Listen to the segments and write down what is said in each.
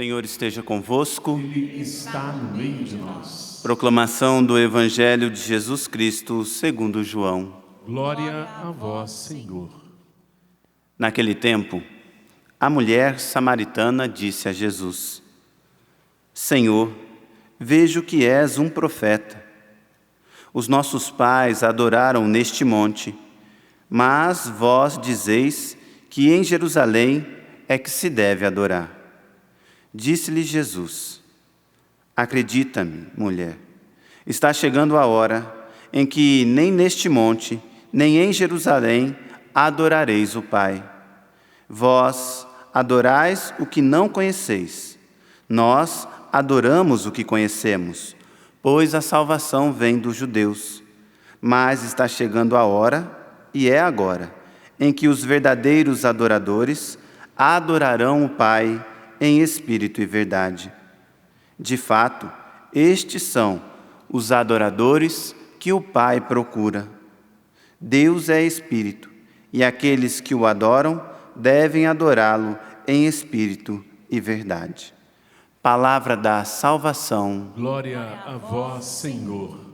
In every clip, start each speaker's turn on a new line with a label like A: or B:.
A: Senhor esteja convosco.
B: Ele está no meio de nós.
A: Proclamação do Evangelho de Jesus Cristo segundo João.
B: Glória a vós, Senhor.
A: Naquele tempo, a mulher samaritana disse a Jesus: Senhor, vejo que és um profeta. Os nossos pais adoraram neste monte, mas vós dizeis que em Jerusalém é que se deve adorar. Disse-lhe Jesus: Acredita-me, mulher, está chegando a hora em que nem neste monte, nem em Jerusalém adorareis o Pai. Vós adorais o que não conheceis. Nós adoramos o que conhecemos, pois a salvação vem dos judeus. Mas está chegando a hora, e é agora, em que os verdadeiros adoradores adorarão o Pai em espírito e verdade. De fato, estes são os adoradores que o Pai procura. Deus é espírito, e aqueles que o adoram devem adorá-lo em espírito e verdade. Palavra da salvação.
B: Glória a vós, Senhor.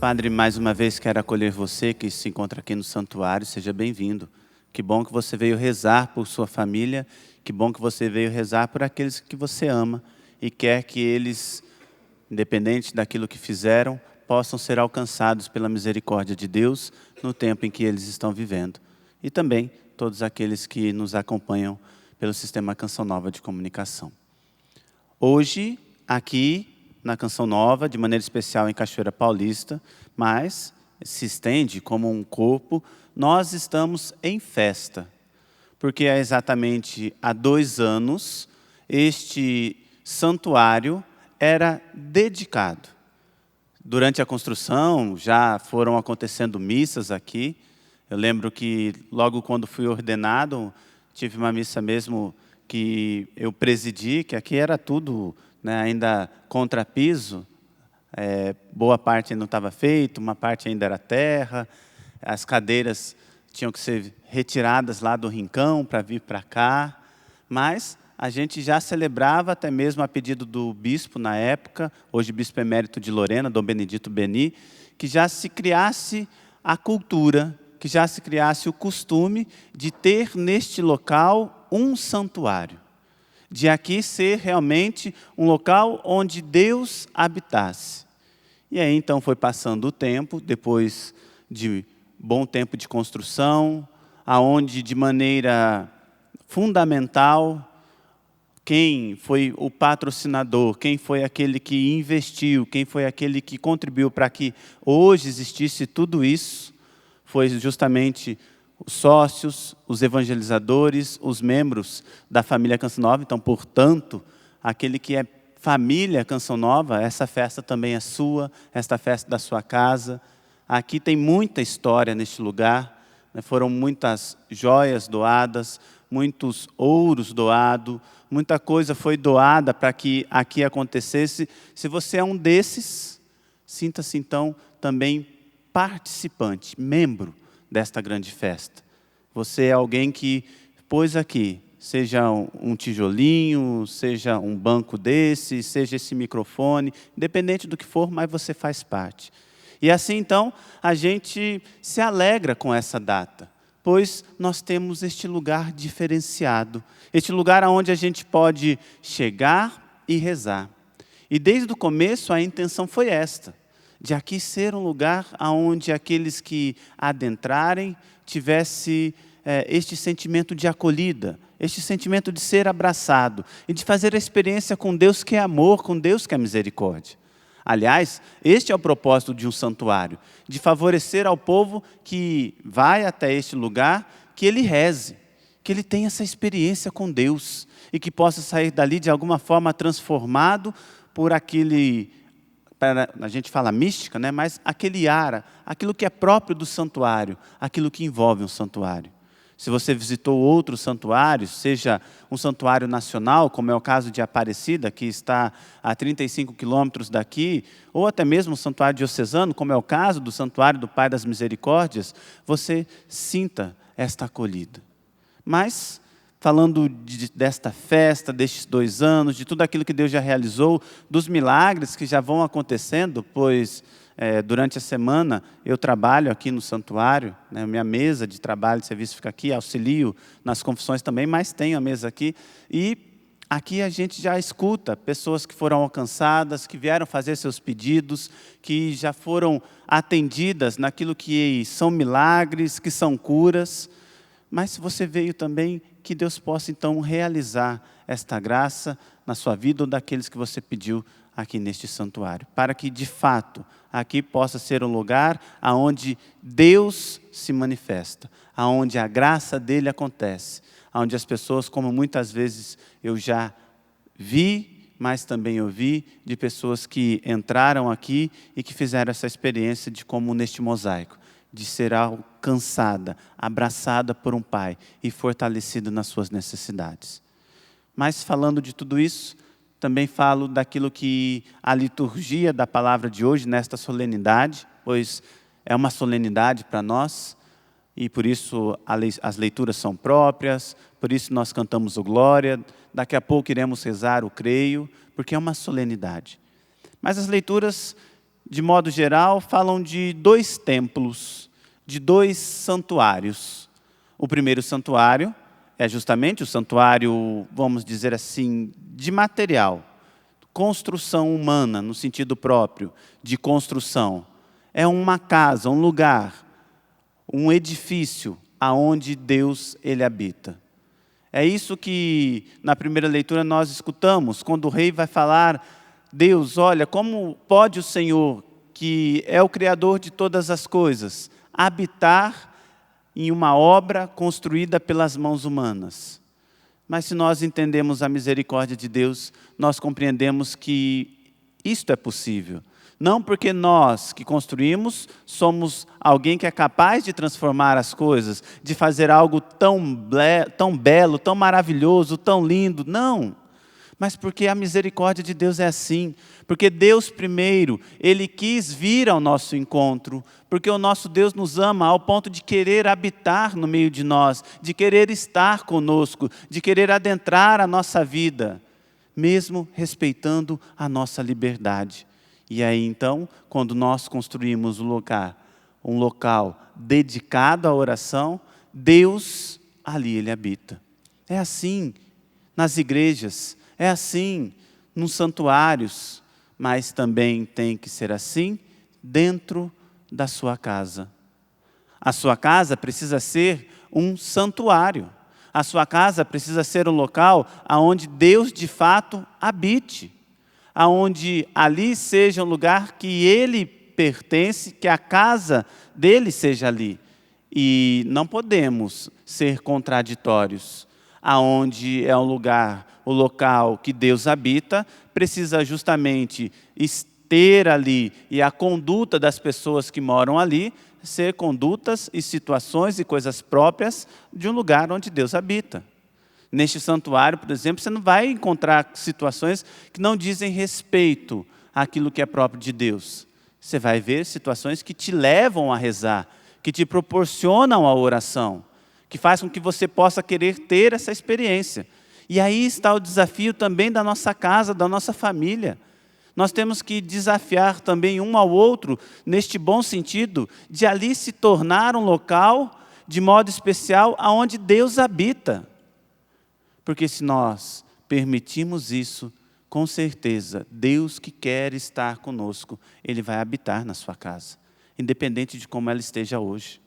A: Padre, mais uma vez quero acolher você que se encontra aqui no santuário, seja bem-vindo. Que bom que você veio rezar por sua família, que bom que você veio rezar por aqueles que você ama e quer que eles, independente daquilo que fizeram, possam ser alcançados pela misericórdia de Deus no tempo em que eles estão vivendo. E também todos aqueles que nos acompanham pelo Sistema Canção Nova de Comunicação. Hoje, aqui na Canção Nova, de maneira especial em Cachoeira Paulista, mas se estende como um corpo, nós estamos em festa, porque exatamente há 2 anos este santuário era dedicado. Durante a construção já foram acontecendo missas aqui. Eu lembro que logo quando fui ordenado, tive uma missa mesmo que eu presidi, que aqui era tudo, né, ainda contrapiso, boa parte não estava feito, uma parte ainda era terra, as cadeiras tinham que ser retiradas lá do rincão para vir para cá, mas a gente já celebrava, até mesmo a pedido do bispo na época, hoje bispo emérito de Lorena, Dom Benedito Beni, que já se criasse a cultura, que já se criasse o costume de ter neste local um santuário. De aqui ser realmente um local onde Deus habitasse. E aí então foi passando o tempo, depois de bom tempo de construção, aonde de maneira fundamental, quem foi o patrocinador, quem foi aquele que investiu, quem foi aquele que contribuiu para que hoje existisse tudo isso, foi justamente os sócios, os evangelizadores, os membros da família Canção Nova. Então, portanto, aquele que é família Canção Nova, essa festa também é sua, esta festa da sua casa. Aqui tem muita história neste lugar, né? Foram muitas joias doadas, muitos ouros doados, muita coisa foi doada para que aqui acontecesse. Se você é um desses, sinta-se então também participante, membro desta grande festa. Você é alguém que pôs aqui, seja um tijolinho, seja um banco desse, seja esse microfone, independente do que for, mas você faz parte. E assim, então, a gente se alegra com essa data, pois nós temos este lugar diferenciado, este lugar onde a gente pode chegar e rezar. E desde o começo a intenção foi esta, de aqui ser um lugar onde aqueles que adentrarem tivesse este sentimento de acolhida, este sentimento de ser abraçado e de fazer a experiência com Deus que é amor, com Deus que é misericórdia. Aliás, este é o propósito de um santuário, de favorecer ao povo que vai até este lugar, que ele reze, que ele tenha essa experiência com Deus e que possa sair dali de alguma forma transformado por aquele, a gente fala mística, né? Mas aquele ara, aquilo que é próprio do santuário, aquilo que envolve um santuário. Se você visitou outros santuários, seja um santuário nacional, como é o caso de Aparecida, que está a 35 quilômetros daqui, ou até mesmo um santuário diocesano, como é o caso do Santuário do Pai das Misericórdias, você sinta esta acolhida. Mas, falando desta festa, destes 2 anos, de tudo aquilo que Deus já realizou, dos milagres que já vão acontecendo, pois durante a semana eu trabalho aqui no santuário, né, minha mesa de trabalho, de serviço fica aqui, auxilio nas confissões também, mas tenho a mesa aqui, e aqui a gente já escuta pessoas que foram alcançadas, que vieram fazer seus pedidos, que já foram atendidas naquilo que são milagres, que são curas. Mas se você veio também, que Deus possa então realizar esta graça na sua vida ou daqueles que você pediu aqui neste santuário. Para que de fato aqui possa ser um lugar onde Deus se manifesta, onde a graça dele acontece, onde as pessoas, como muitas vezes eu já vi, mas também ouvi de pessoas que entraram aqui e que fizeram essa experiência de como neste mosaico, de ser alcançada, abraçada por um Pai e fortalecida nas suas necessidades. Mas falando de tudo isso, também falo daquilo que a liturgia da palavra de hoje, nesta solenidade, pois é uma solenidade para nós, e por isso as leituras são próprias, por isso nós cantamos o Glória, daqui a pouco iremos rezar o Creio, porque é uma solenidade. Mas as leituras, de modo geral, falam de 2 templos, de 2 santuários. O primeiro santuário é justamente o santuário, vamos dizer assim, de material, construção humana, no sentido próprio, de construção. É uma casa, um lugar, um edifício, aonde Deus ele habita. É isso que, na primeira leitura, nós escutamos, quando o rei vai falar, Deus, olha, como pode o Senhor, que é o Criador de todas as coisas, habitar em uma obra construída pelas mãos humanas? Mas se nós entendemos a misericórdia de Deus, nós compreendemos que isto é possível. Não porque nós que construímos somos alguém que é capaz de transformar as coisas, de fazer algo tão belo, tão maravilhoso, tão lindo. Não. Mas porque a misericórdia de Deus é assim. Porque Deus primeiro, Ele quis vir ao nosso encontro. Porque o nosso Deus nos ama ao ponto de querer habitar no meio de nós, de querer estar conosco, de querer adentrar a nossa vida, mesmo respeitando a nossa liberdade. E aí então, quando nós construímos um local dedicado à oração, Deus ali Ele habita. É assim nas igrejas, é assim nos santuários, mas também tem que ser assim dentro da sua casa. A sua casa precisa ser um santuário. A sua casa precisa ser um local onde Deus de fato habite. Onde ali seja um lugar que Ele pertence, que a casa dele seja ali. E não podemos ser contraditórios. Aonde é um lugar, o local que Deus habita, precisa justamente ter ali, e a conduta das pessoas que moram ali, ser condutas e situações e coisas próprias de um lugar onde Deus habita. Neste santuário, por exemplo, você não vai encontrar situações que não dizem respeito àquilo que é próprio de Deus. Você vai ver situações que te levam a rezar, que te proporcionam a oração, que faz com que você possa querer ter essa experiência. E aí está o desafio também da nossa casa, da nossa família. Nós temos que desafiar também um ao outro, neste bom sentido, de ali se tornar um local, de modo especial, onde Deus habita. Porque se nós permitirmos isso, com certeza, Deus que quer estar conosco, Ele vai habitar na sua casa, independente de como ela esteja hoje.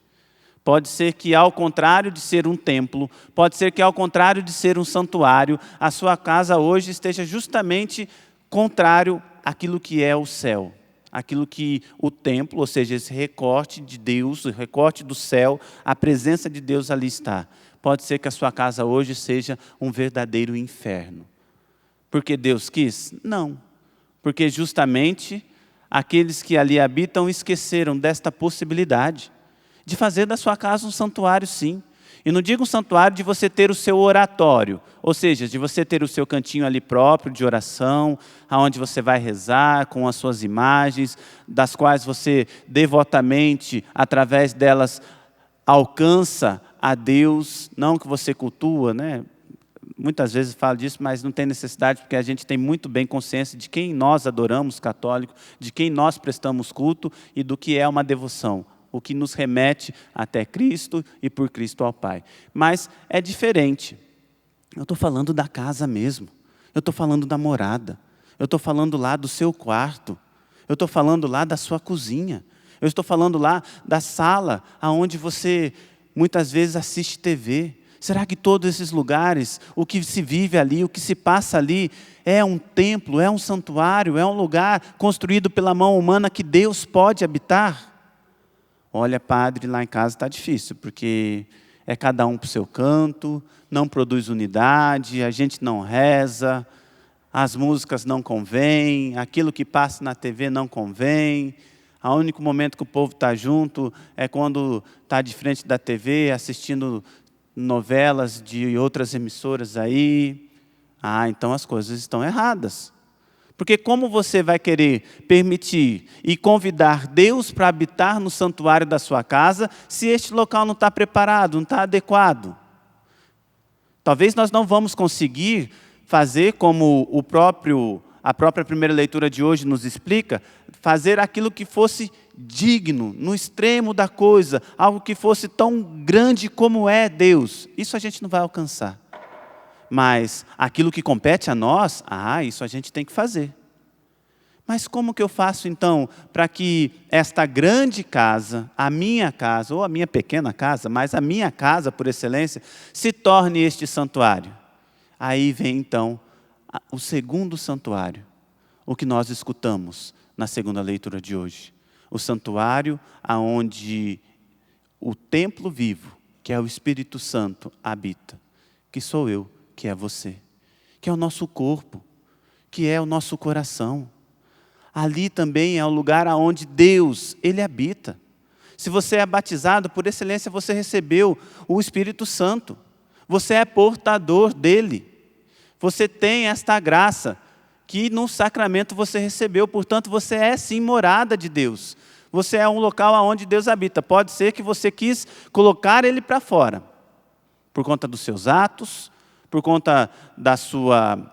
A: Pode ser que, ao contrário de ser um templo, pode ser que, ao contrário de ser um santuário, a sua casa hoje esteja justamente contrário aquilo que é o céu, aquilo que o templo, ou seja, esse recorte de Deus, o recorte do céu, a presença de Deus ali está. Pode ser que a sua casa hoje seja um verdadeiro inferno. Porque Deus quis? Não. Porque justamente aqueles que ali habitam esqueceram desta possibilidade de fazer da sua casa um santuário, sim. E não digo um santuário de você ter o seu oratório, ou seja, de você ter o seu cantinho ali próprio de oração, aonde você vai rezar com as suas imagens, das quais você devotamente, através delas, alcança a Deus, não que você cultua, né? Muitas vezes falo disso, mas não tem necessidade, porque a gente tem muito bem consciência de quem nós adoramos, católicos, de quem nós prestamos culto e do que é uma devoção, o que nos remete até Cristo e por Cristo ao Pai. Mas é diferente. Eu estou falando da casa mesmo. Eu estou falando da morada. Eu estou falando lá do seu quarto. Eu estou falando lá da sua cozinha. Eu estou falando lá da sala onde você muitas vezes assiste TV. Será que todos esses lugares, o que se vive ali, o que se passa ali, é um templo, é um santuário, é um lugar construído pela mão humana que Deus pode habitar? Olha, padre, lá em casa está difícil, porque é cada um para o seu canto, não produz unidade, a gente não reza, as músicas não convêm, aquilo que passa na TV não convém. O único momento que o povo está junto é quando está de frente da TV, assistindo novelas de outras emissoras aí. Então as coisas estão erradas. Porque como você vai querer permitir e convidar Deus para habitar no santuário da sua casa, se este local não está preparado, não está adequado? Talvez nós não vamos conseguir fazer como a própria primeira leitura de hoje nos explica, fazer aquilo que fosse digno, no extremo da coisa, algo que fosse tão grande como é Deus. Isso a gente não vai alcançar. Mas aquilo que compete a nós, isso a gente tem que fazer. Mas como que eu faço então para que esta grande casa, a minha casa, ou a minha pequena casa, mas a minha casa por excelência, se torne este santuário? Aí vem então o segundo santuário, o que nós escutamos na segunda leitura de hoje. O santuário aonde o templo vivo, que é o Espírito Santo, habita, que sou eu, que é você, que é o nosso corpo, que é o nosso coração. Ali também é o lugar onde Deus, Ele habita. Se você é batizado, por excelência você recebeu o Espírito Santo. Você é portador dele. Você tem esta graça que no sacramento você recebeu. Portanto, você é sim morada de Deus. Você é um local onde Deus habita. Pode ser que você quis colocar Ele para fora, por conta dos seus atos, por conta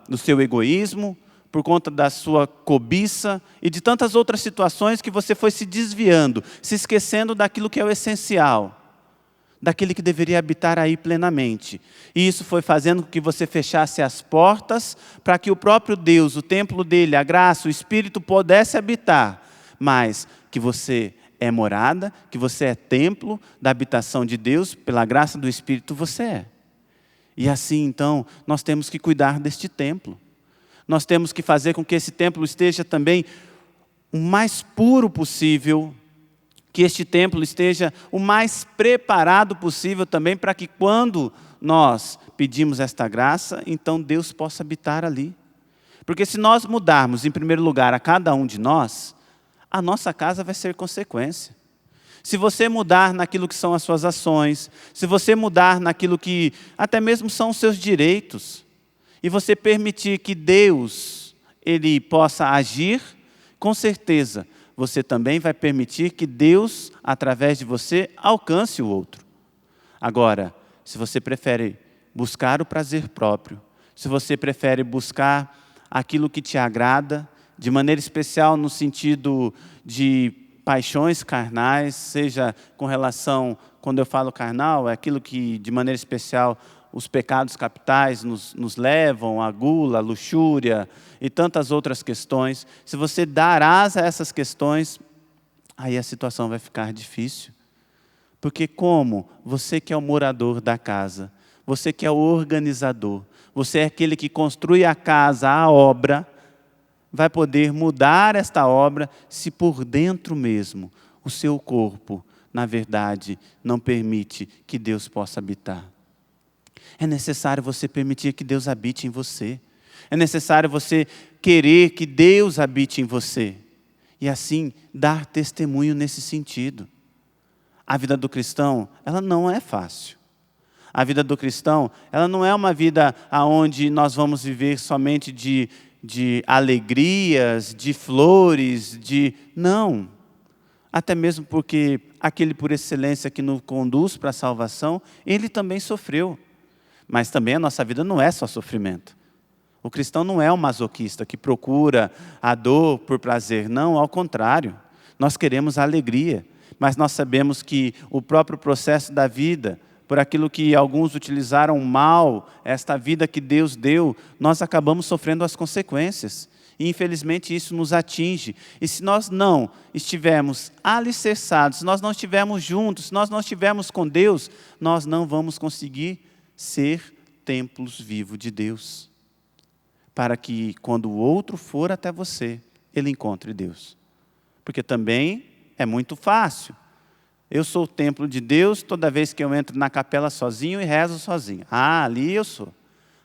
A: do seu egoísmo, por conta da sua cobiça e de tantas outras situações que você foi se desviando, se esquecendo daquilo que é o essencial, daquele que deveria habitar aí plenamente. E isso foi fazendo com que você fechasse as portas para que o próprio Deus, o templo dele, a graça, o Espírito pudesse habitar, mas que você é morada, que você é templo da habitação de Deus, pela graça do Espírito você é. E assim, então, nós temos que cuidar deste templo. Nós temos que fazer com que esse templo esteja também o mais puro possível, que este templo esteja o mais preparado possível também, para que quando nós pedimos esta graça, então Deus possa habitar ali. Porque se nós mudarmos, em primeiro lugar, a cada um de nós, a nossa casa vai ser consequência. Se você mudar naquilo que são as suas ações, se você mudar naquilo que até mesmo são os seus direitos, e você permitir que Deus, Ele possa agir, com certeza, você também vai permitir que Deus, através de você, alcance o outro. Agora, se você prefere buscar o prazer próprio, se você prefere buscar aquilo que te agrada, de maneira especial no sentido de paixões carnais, seja com relação, quando eu falo carnal, é aquilo que de maneira especial os pecados capitais nos levam, a gula, a luxúria e tantas outras questões. Se você dar asa a essas questões, aí a situação vai ficar difícil. Porque como você que é o morador da casa, você que é o organizador, você é aquele que construi a casa, a obra, vai poder mudar esta obra se por dentro mesmo o seu corpo, na verdade, não permite que Deus possa habitar. É necessário você permitir que Deus habite em você. É necessário você querer que Deus habite em você. E assim, dar testemunho nesse sentido. A vida do cristão, ela não é fácil. A vida do cristão, ela não é uma vida onde nós vamos viver somente de alegrias, de flores, Não. Até mesmo porque aquele por excelência que nos conduz para a salvação, ele também sofreu. Mas também a nossa vida não é só sofrimento. O cristão não é um masoquista que procura a dor por prazer. Não, ao contrário. Nós queremos a alegria. Mas nós sabemos que o próprio processo da vida, por aquilo que alguns utilizaram mal, esta vida que Deus deu, nós acabamos sofrendo as consequências. E infelizmente isso nos atinge. E se nós não estivermos alicerçados, se nós não estivermos juntos, se nós não estivermos com Deus, nós não vamos conseguir ser templos vivos de Deus. Para que quando o outro for até você, ele encontre Deus. Porque também é muito fácil. Eu sou o templo de Deus toda vez que eu entro na capela sozinho e rezo sozinho. Ali eu sou.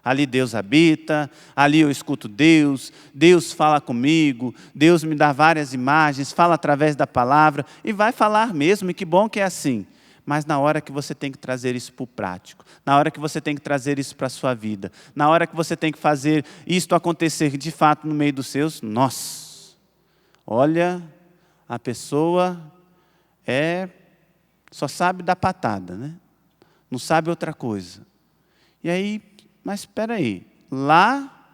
A: Ali Deus habita, ali eu escuto Deus, Deus fala comigo, Deus me dá várias imagens, fala através da palavra, e vai falar mesmo, e que bom que é assim. Mas na hora que você tem que trazer isso para o prático, na hora que você tem que trazer isso para a sua vida, na hora que você tem que fazer isto acontecer de fato no meio dos seus, nossa, olha, a pessoa só sabe dar patada, né? Não sabe outra coisa. E aí, mas espera aí, lá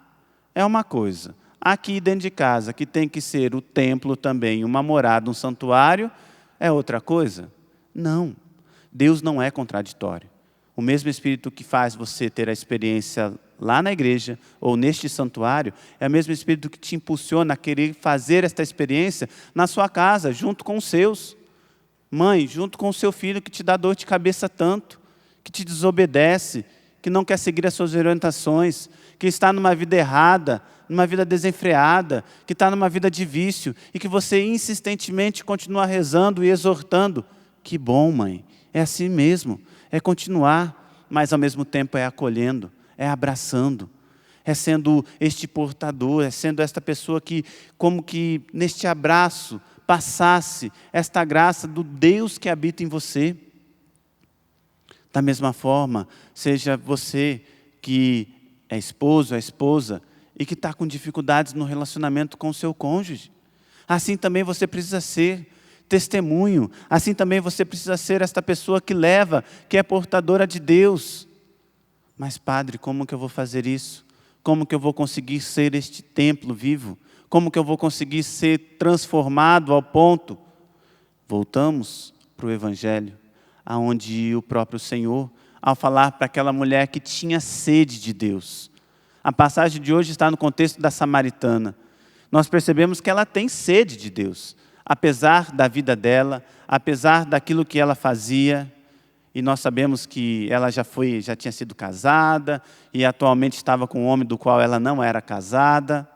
A: é uma coisa, aqui dentro de casa, que tem que ser o templo também, uma morada, um santuário, é outra coisa? Não, Deus não é contraditório. O mesmo Espírito que faz você ter a experiência lá na igreja ou neste santuário, é o mesmo Espírito que te impulsiona a querer fazer esta experiência na sua casa, junto com os seus. Mãe, junto com o seu filho que te dá dor de cabeça tanto, que te desobedece, que não quer seguir as suas orientações, que está numa vida errada, numa vida desenfreada, que está numa vida de vício, e que você insistentemente continua rezando e exortando. Que bom, mãe, é assim mesmo, é continuar, mas ao mesmo tempo é acolhendo, é abraçando, é sendo este portador, é sendo esta pessoa que, como que neste abraço, passasse esta graça do Deus que habita em você. Da mesma forma, seja você que é esposo, é esposa, e que está com dificuldades no relacionamento com o seu cônjuge. Assim também você precisa ser testemunho. Assim também você precisa ser esta pessoa que leva, que é portadora de Deus. Mas padre, como que eu vou fazer isso? Como que eu vou conseguir ser este templo vivo? Como que eu vou conseguir ser transformado ao ponto? Voltamos para o Evangelho, aonde o próprio Senhor, ao falar para aquela mulher que tinha sede de Deus. A passagem de hoje está no contexto da samaritana. Nós percebemos que ela tem sede de Deus, apesar da vida dela, apesar daquilo que ela fazia. E nós sabemos que ela já tinha sido casada e atualmente estava com um homem do qual ela não era casada.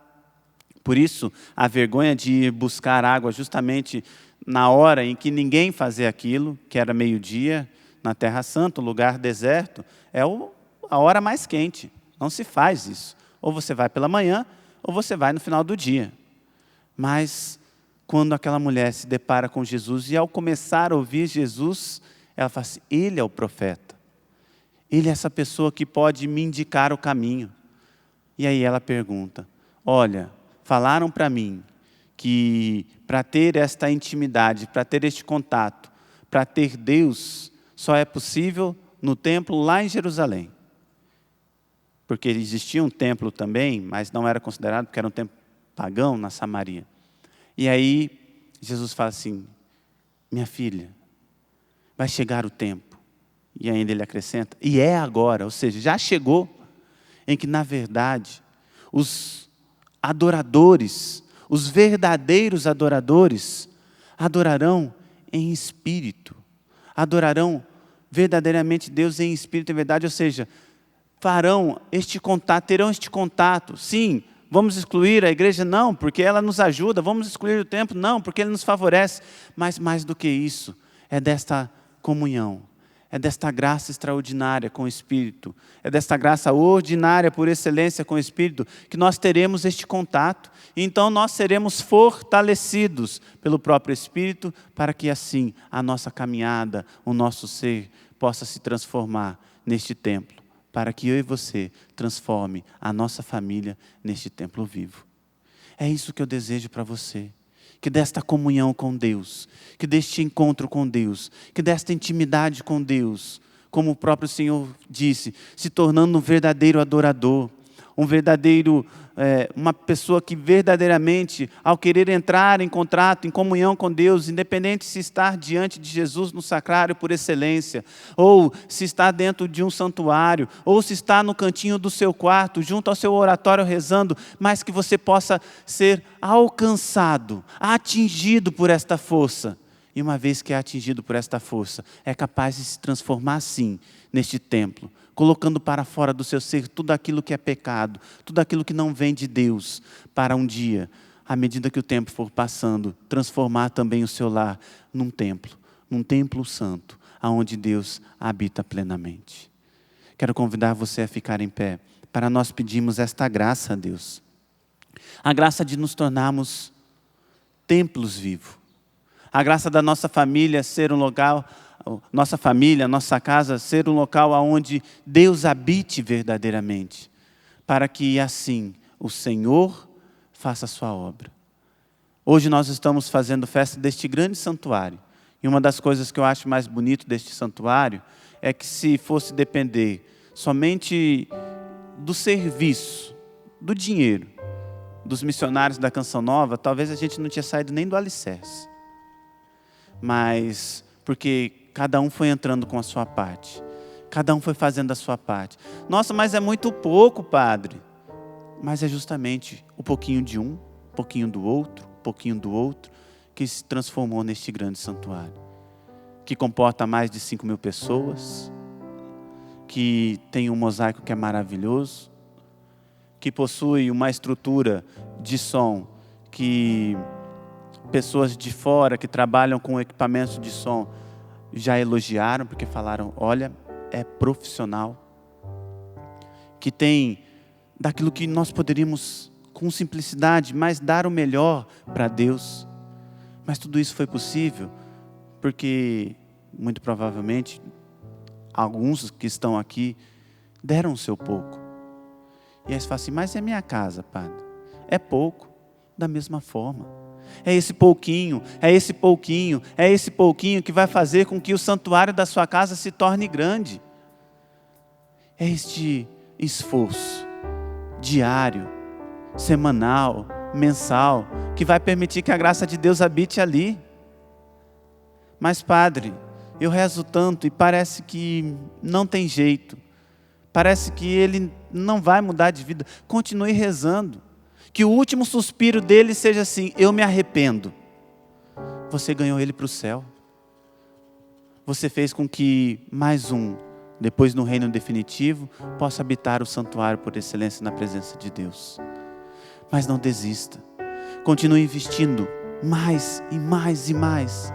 A: Por isso, a vergonha de ir buscar água justamente na hora em que ninguém fazia aquilo, que era meio-dia, na Terra Santa, um lugar deserto, é a hora mais quente. Não se faz isso. Ou você vai pela manhã, ou você vai no final do dia. Mas, quando aquela mulher se depara com Jesus, e ao começar a ouvir Jesus, ela fala assim, ele é o profeta. Ele é essa pessoa que pode me indicar o caminho. E aí ela pergunta, olha, falaram para mim que para ter esta intimidade, para ter este contato, para ter Deus, só é possível no templo lá em Jerusalém. Porque existia um templo também, mas não era considerado, porque era um templo pagão na Samaria. E aí Jesus fala assim, minha filha, vai chegar o tempo. E ainda ele acrescenta, e é agora, ou seja, já chegou, em que na verdade, os adoradores, os verdadeiros adoradores, adorarão em espírito, adorarão verdadeiramente Deus em espírito e verdade, ou seja, farão este contato, terão este contato, sim, Vamos excluir a igreja? Não, porque ela nos ajuda. Vamos excluir o templo? Não, porque ele nos favorece. Mas mais do que isso, é desta comunhão, é desta graça extraordinária com o Espírito, é desta graça ordinária por excelência com o Espírito, que nós teremos este contato. E então nós seremos fortalecidos pelo próprio Espírito, para que assim a nossa caminhada, o nosso ser, possa se transformar neste templo, para que eu e você transforme a nossa família neste templo vivo. É isso que eu desejo para você. Que desta comunhão com Deus, que deste encontro com Deus, que desta intimidade com Deus, como o próprio Senhor disse, se tornando um verdadeiro adorador, uma pessoa que verdadeiramente, ao querer entrar em contrato, em comunhão com Deus, independente se está diante de Jesus no sacrário por excelência, ou se está dentro de um santuário, ou se está no cantinho do seu quarto, junto ao seu oratório rezando, mas que você possa ser alcançado, atingido por esta força. E uma vez que é atingido por esta força, é capaz de se transformar sim neste templo, colocando para fora do seu ser tudo aquilo que é pecado, tudo aquilo que não vem de Deus, para um dia, à medida que o tempo for passando, transformar também o seu lar num templo santo, aonde Deus habita plenamente. Quero convidar você a ficar em pé, para nós pedirmos esta graça a Deus. A graça de nos tornarmos templos vivos. A graça da nossa família ser um local, nossa família, nossa casa ser um local onde Deus habite verdadeiramente, para que assim o Senhor faça a sua obra. Hoje nós estamos fazendo festa deste grande santuário, e uma das coisas que eu acho mais bonito deste santuário é que, se fosse depender somente do serviço, do dinheiro, dos missionários da Canção Nova, talvez a gente não tinha saído nem do alicerce. Mas porque cada um foi entrando com a sua parte, cada um foi fazendo a sua parte. Nossa, mas é muito pouco, padre. Mas é justamente o pouquinho de um, pouquinho do outro, que se transformou neste grande santuário, que comporta mais de 5.000 pessoas, que tem um mosaico que é maravilhoso, que possui uma estrutura de som que pessoas de fora que trabalham com equipamentos de som já elogiaram, porque falaram, olha, é profissional. Que tem daquilo que nós poderíamos, com simplicidade, mas dar o melhor para Deus. Mas tudo isso foi possível porque, muito provavelmente, alguns que estão aqui deram o seu pouco. E aí você fala assim, mas é minha casa, padre. É pouco, da mesma forma. É esse pouquinho que vai fazer com que o santuário da sua casa se torne grande. É este esforço diário, semanal, mensal, que vai permitir que a graça de Deus habite ali. Mas, padre, eu rezo tanto e parece que não tem jeito. Parece que ele não vai mudar de vida. Continue rezando. Que o último suspiro dele seja assim, eu me arrependo. Você ganhou ele para o céu. Você fez com que mais um, depois no reino definitivo, possa habitar o santuário por excelência na presença de Deus. Mas não desista. Continue investindo mais e mais e mais,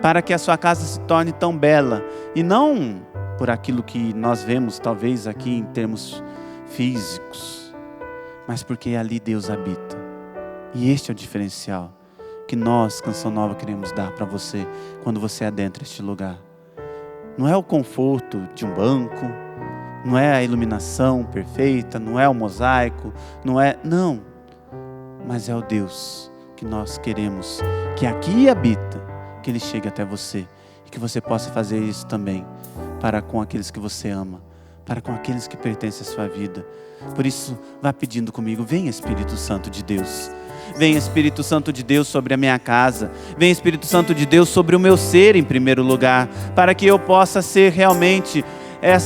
A: para que a sua casa se torne tão bela, e não por aquilo que nós vemos talvez aqui em termos físicos, mas porque ali Deus habita. E este é o diferencial que nós, Canção Nova, queremos dar para você quando você adentra este lugar. Não é o conforto de um banco, não é a iluminação perfeita, não é o mosaico, não. Mas é o Deus que nós queremos que aqui habita, que Ele chegue até você e que você possa fazer isso também para com aqueles que você ama, para com aqueles que pertencem à sua vida. Por isso, vá pedindo comigo, vem Espírito Santo de Deus. Vem Espírito Santo de Deus sobre a minha casa. Vem Espírito Santo de Deus sobre o meu ser em primeiro lugar, para que eu possa ser realmente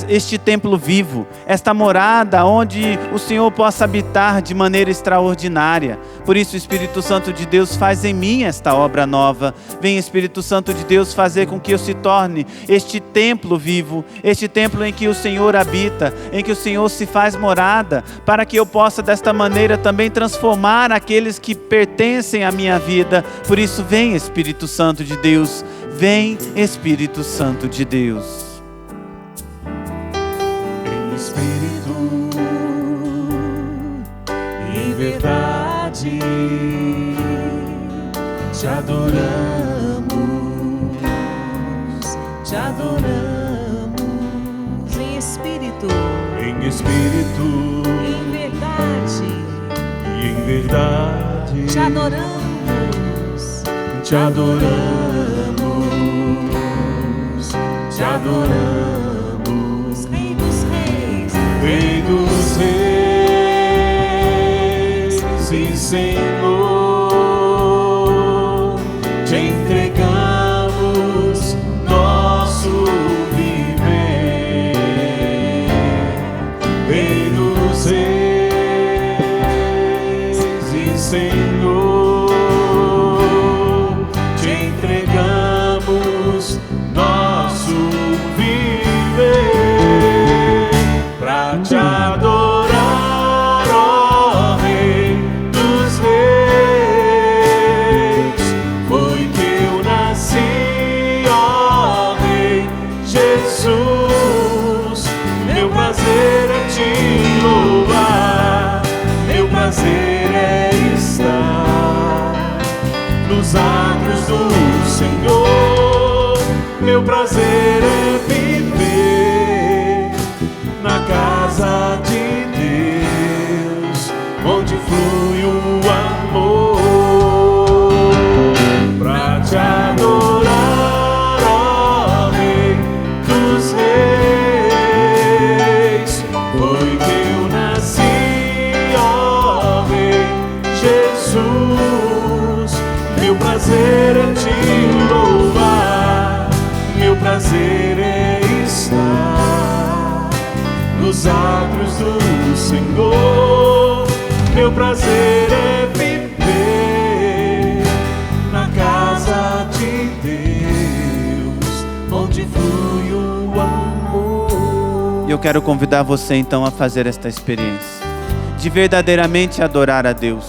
A: este templo vivo, esta morada onde o Senhor possa habitar de maneira extraordinária. Por isso, o Espírito Santo de Deus faz em mim esta obra nova. Vem, Espírito Santo de Deus, fazer com que eu se torne este templo vivo, este templo em que o Senhor habita, em que o Senhor se faz morada, para que eu possa desta maneira também transformar aqueles que pertencem à minha vida. Por isso, vem, Espírito Santo de Deus, vem, Espírito Santo de Deus.
B: Em espírito e em verdade, te adoramos,
C: em espírito,
B: em espírito
C: em verdade,
B: e em verdade,
C: te adoramos,
B: te adoramos, te adoramos,
C: Rei dos Reis,
B: Rei dos Reis e Senhor, te entregamos nosso viver. Rei dos Reis e Senhor, te entregamos nosso viver pra te adorar, ó Rei dos Reis. Foi que eu nasci, ó Rei Jesus. Meu prazer é te louvar, meu prazer é estar nos átrios do Senhor. Meu prazer é viver na casa de Deus, onde flui o amor. Pra te adorar, ó Rei dos Reis, foi que eu nasci, ó Rei Jesus. Meu prazer é te louvar, meu prazer é estar nos átrios do Senhor. Meu prazer é viver na casa de Deus, onde flui o amor.
A: E eu quero convidar você então a fazer esta experiência de verdadeiramente adorar a Deus.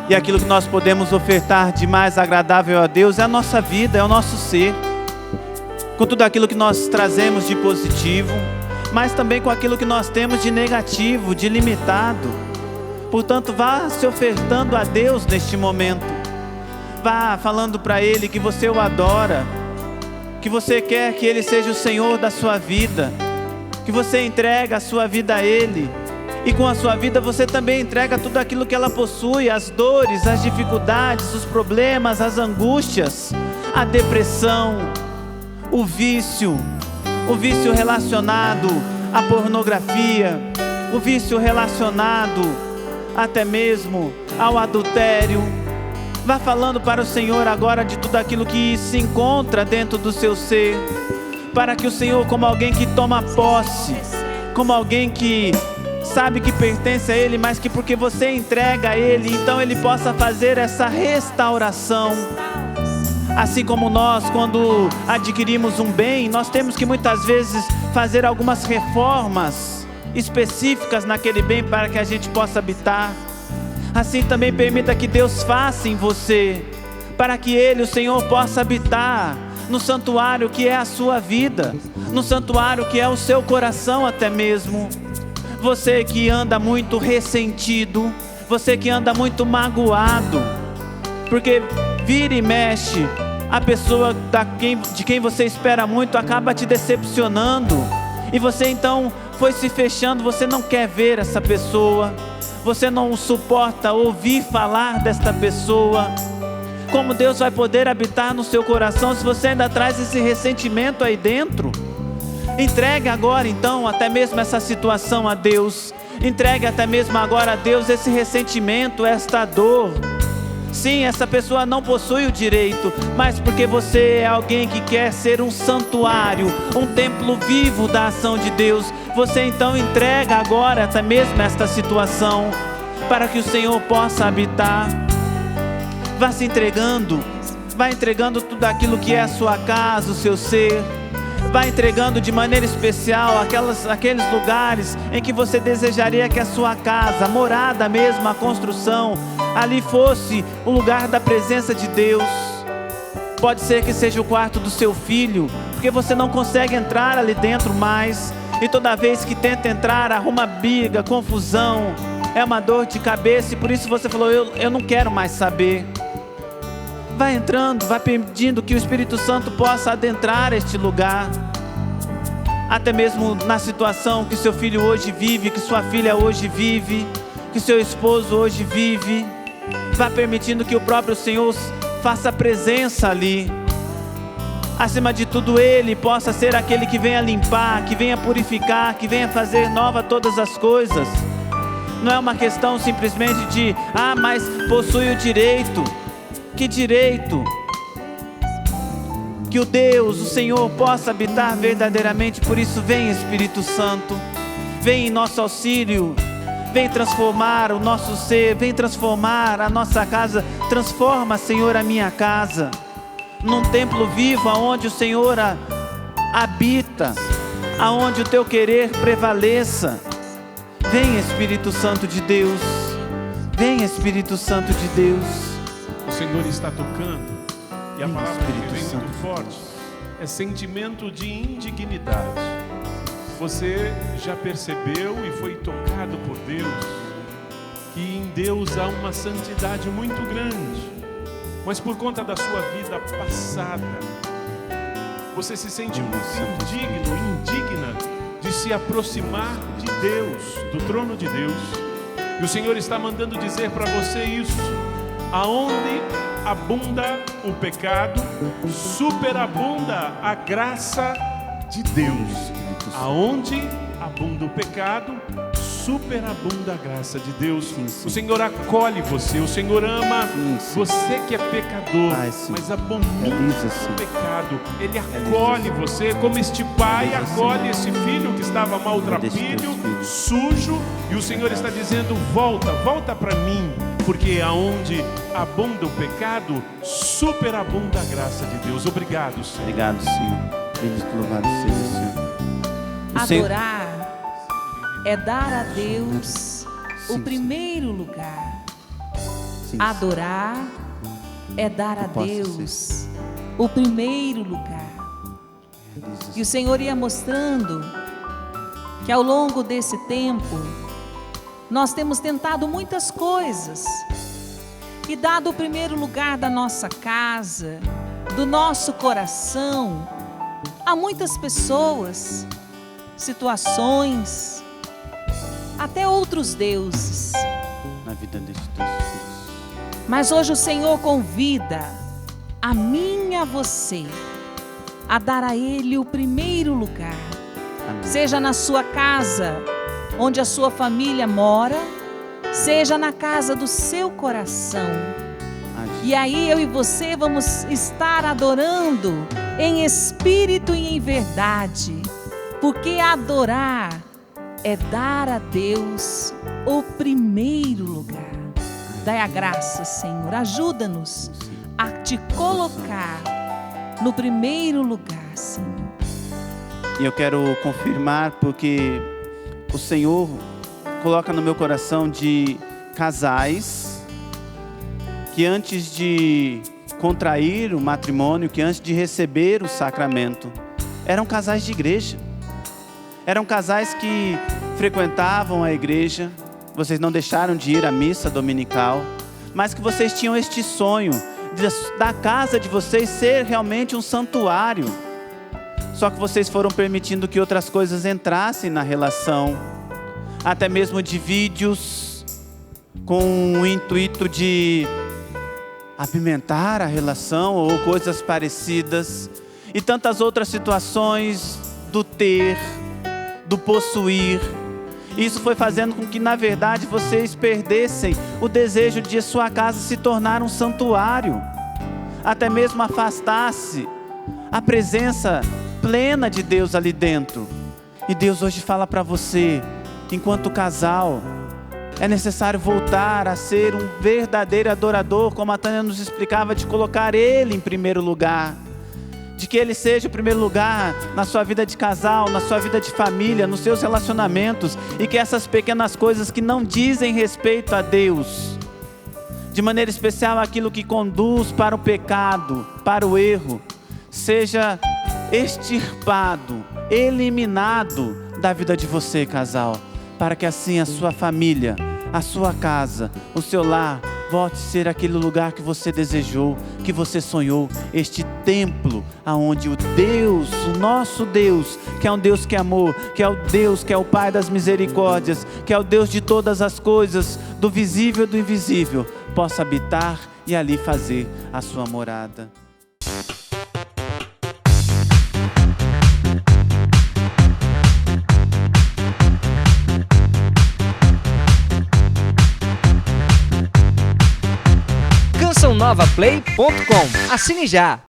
A: E aquilo que nós podemos ofertar de mais agradável a Deus é a nossa vida, é o nosso ser, com tudo aquilo que nós trazemos de positivo, mas também com aquilo que nós temos de negativo, de limitado. Portanto, vá se ofertando a Deus neste momento. Vá falando para Ele que você o adora, que você quer que Ele seja o Senhor da sua vida, que você entrega a sua vida a Ele. E com a sua vida você também entrega tudo aquilo que ela possui, as dores, as dificuldades, os problemas, as angústias, a depressão, o vício relacionado à pornografia, o vício relacionado até mesmo ao adultério. Vá falando para o Senhor agora de tudo aquilo que se encontra dentro do seu ser, para que o Senhor, como alguém que toma posse, como alguém que sabe que pertence a Ele, mas que porque você entrega a Ele, então Ele possa fazer essa restauração. Assim como nós, quando adquirimos um bem, nós temos que muitas vezes fazer algumas reformas específicas naquele bem para que a gente possa habitar. Assim também permita que Deus faça em você, para que Ele, o Senhor, possa habitar no santuário que é a sua vida, no santuário que é o seu coração até mesmo. Você que anda muito ressentido, você que anda muito magoado, porque vira e mexe, a pessoa de quem você espera muito acaba te decepcionando, e você então foi se fechando, você não quer ver essa pessoa, você não suporta ouvir falar desta pessoa. Como Deus vai poder habitar no seu coração se você ainda traz esse ressentimento aí dentro? Entregue agora então até mesmo essa situação a Deus. Entregue até mesmo agora a Deus esse ressentimento, esta dor. Sim, essa pessoa não possui o direito, mas porque você é alguém que quer ser um santuário, um templo vivo da ação de Deus, você então entrega agora até mesmo esta situação, para que o Senhor possa habitar. Vá se entregando, vá entregando tudo aquilo que é a sua casa, o seu ser. Vá entregando de maneira especial aqueles lugares em que você desejaria que a sua casa, a morada mesmo, a construção, ali fosse o lugar da presença de Deus. Pode ser que seja o quarto do seu filho, porque você não consegue entrar ali dentro mais, e toda vez que tenta entrar, arruma briga, confusão, é uma dor de cabeça, e por isso você falou, eu não quero mais saber. Vai entrando, vai pedindo que o Espírito Santo possa adentrar este lugar. Até mesmo na situação que seu filho hoje vive, que sua filha hoje vive, que seu esposo hoje vive. Vá permitindo que o próprio Senhor faça presença ali. Acima de tudo, Ele possa ser aquele que venha limpar, que venha purificar, que venha fazer nova todas as coisas. Não é uma questão simplesmente de, mas possui o direito. Que direito? Que o Deus, o Senhor, possa habitar verdadeiramente. Por isso, vem Espírito Santo, vem em nosso auxílio, vem transformar o nosso ser, vem transformar a nossa casa. Transforma, Senhor, a minha casa num templo vivo, aonde o Senhor habita, aonde o teu querer prevaleça. Vem Espírito Santo de Deus, vem Espírito Santo de Deus.
B: O Senhor está tocando, e a palavra que vem muito forte é sentimento de indignidade. Você já percebeu e foi tocado por Deus que em Deus há uma santidade muito grande, mas por conta da sua vida passada, você se sente muito indigna de se aproximar de Deus, do trono de Deus. E o Senhor está mandando dizer para você isso. Aonde abunda o pecado, superabunda a graça de Deus. Aonde abunda o pecado, superabunda a graça de Deus. O Senhor acolhe você, o Senhor ama você que é pecador, mas abomina o pecado. Ele acolhe você, como este pai acolhe esse filho que estava maltrapilho, sujo, e o Senhor está dizendo, volta para mim. Porque aonde abunda o pecado, superabunda a graça de Deus. Obrigado, Senhor.
A: Obrigado, Senhor. Bendito, louvado seja o Senhor.
C: Adorar é dar a Deus o primeiro lugar. Adorar é dar a Deus o primeiro lugar. E o Senhor ia mostrando que ao longo desse tempo, nós temos tentado muitas coisas e dado o primeiro lugar da nossa casa, do nosso coração, a muitas pessoas, situações, até outros deuses.
A: Na vida destes teus filhos.
C: Mas hoje o Senhor convida a mim e a você a dar a Ele o primeiro lugar.
A: Amém.
C: Seja na sua casa, onde a sua família mora, seja na casa do seu coração. E aí eu e você vamos estar adorando em espírito e em verdade, porque adorar é dar a Deus o primeiro lugar. Dai a graça, Senhor, ajuda-nos a te colocar no primeiro lugar, Senhor.
A: E eu quero confirmar, porque o Senhor coloca no meu coração de casais que antes de contrair o matrimônio, que antes de receber o sacramento, eram casais de igreja. Eram casais que frequentavam a igreja, vocês não deixaram de ir à missa dominical, mas que vocês tinham este sonho da casa de vocês ser realmente um santuário. Só que vocês foram permitindo que outras coisas entrassem na relação, até mesmo de vídeos com o intuito de apimentar a relação ou coisas parecidas, e tantas outras situações do ter, do possuir. Isso foi fazendo com que, na verdade, vocês perdessem o desejo de sua casa se tornar um santuário. Até mesmo afastasse a presença plena de Deus ali dentro. E Deus hoje fala para você, enquanto casal, é necessário voltar a ser um verdadeiro adorador, como a Tânia nos explicava, de colocar Ele em primeiro lugar. De que Ele seja o primeiro lugar na sua vida de casal, na sua vida de família, nos seus relacionamentos. E que essas pequenas coisas que não dizem respeito a Deus, de maneira especial aquilo que conduz para o pecado, para o erro, seja extirpado, eliminado da vida de você, casal. Para que assim a sua família, a sua casa, o seu lar volte a ser aquele lugar que você desejou, que você sonhou, este templo aonde o Deus, o nosso Deus, que é um Deus que é amor, que é o Deus que é o Pai das misericórdias, que é o Deus de todas as coisas, do visível e do invisível, possa habitar e ali fazer a sua morada.
D: CançãoNovaPlay.com. Assine já!